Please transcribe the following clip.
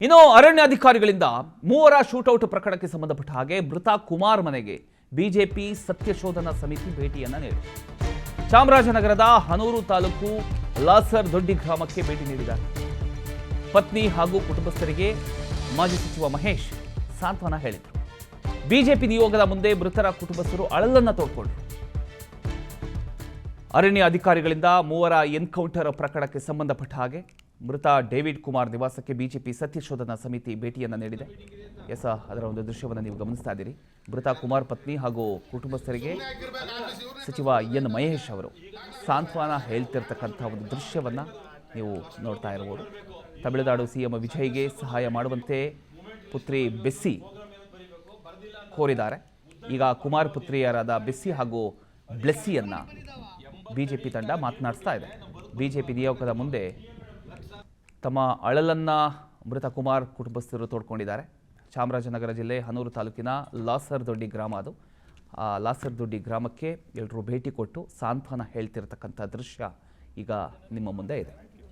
ಇನ್ನು ಅರಣ್ಯಾಧಿಕಾರಿಗಳಿಂದ ಮೂವರ ಶೂಟೌಟ್ ಪ್ರಕರಣಕ್ಕೆ ಸಂಬಂಧಪಟ್ಟ ಹಾಗೆ ಮೃತ ಕುಮಾರ್ ಮನೆಗೆ ಬಿಜೆಪಿ ಸತ್ಯಶೋಧನಾ ಸಮಿತಿ ಭೇಟಿಯನ್ನ ನೀಡಿದೆ. ಚಾಮರಾಜನಗರದ ಹನೂರು ತಾಲೂಕು ಲಾಸರ್ ದೊಡ್ಡಿ ಗ್ರಾಮಕ್ಕೆ ಭೇಟಿ ನೀಡಿದ್ದಾರೆ. ಪತ್ನಿ ಹಾಗೂ ಕುಟುಂಬಸ್ಥರಿಗೆ ಮಾಜಿ ಸಚಿವ ಮಹೇಶ್ ಸಾಂತ್ವನ ಹೇಳಿದರು. ಬಿಜೆಪಿ ನಿಯೋಗದ ಮುಂದೆ ಮೃತರ ಕುಟುಂಬಸ್ಥರು ಅಳಲನ್ನ ತೋಡ್ಕೊಂಡ್ರು. ಅರಣ್ಯ ಅಧಿಕಾರಿಗಳಿಂದ ಮೂವರ ಎನ್ಕೌಂಟರ್ ಪ್ರಕರಣಕ್ಕೆ ಸಂಬಂಧಪಟ್ಟ ಹಾಗೆ ಮೃತ ಡೇವಿಡ್ ಕುಮಾರ್ ನಿವಾಸಕ್ಕೆ ಬಿಜೆಪಿ ಸತ್ಯಶೋಧನಾ ಸಮಿತಿ ಭೇಟಿಯನ್ನು ನೀಡಿದೆ. ಅದರ ಒಂದು ದೃಶ್ಯವನ್ನು ನೀವು ಗಮನಿಸ್ತಾ ಇದ್ದೀರಿ. ಮೃತ ಕುಮಾರ್ ಪತ್ನಿ ಹಾಗೂ ಕುಟುಂಬಸ್ಥರಿಗೆ ಸಚಿವ ಎನ್ ಮಹೇಶ್ ಅವರು ಸಾಂತ್ವನ ಹೇಳ್ತಿರ್ತಕ್ಕಂಥ ಒಂದು ದೃಶ್ಯವನ್ನು ನೀವು ನೋಡ್ತಾ ಇರಬಹುದು. ತಮಿಳುನಾಡು ಸಿಎಂ ವಿಜಯ್ಗೆ ಸಹಾಯ ಮಾಡುವಂತೆ ಪುತ್ರಿ ಬೆಸ್ಸಿ ಕೋರಿದ್ದಾರೆ. ಈಗ ಕುಮಾರ್ ಪುತ್ರಿಯರಾದ ಬೆಸ್ಸಿ ಹಾಗೂ ಬ್ಲೆಸ್ಸಿಯನ್ನ ಬಿಜೆಪಿ ತಂಡ ಮಾತನಾಡಿಸ್ತಾ ಇದೆ. ಬಿಜೆಪಿ ನಿಯೋಗದ ಮುಂದೆ ತಮ್ಮ ಅಳಲನ್ನ ಮೃತ ಕುಮಾರ್ ಕುಟುಂಬಸ್ಥರು ತೋಡ್ಕೊಂಡಿದ್ದಾರೆ. ಚಾಮರಾಜನಗರ ಜಿಲ್ಲೆ ಹನೂರು ತಾಲೂಕಿನ ಲಾಸರ್ ದೊಡ್ಡಿ ಗ್ರಾಮ ಅದು. ಆ ಲಾಸರ್ ದೊಡ್ಡಿ ಗ್ರಾಮಕ್ಕೆ ಎಲ್ಲರೂ ಭೇಟಿ ಕೊಟ್ಟು ಸಾಂತ್ವನ ಹೇಳ್ತಿರತಕ್ಕಂಥ ದೃಶ್ಯ ಈಗ ನಿಮ್ಮ ಮುಂದೆ ಇದೆ.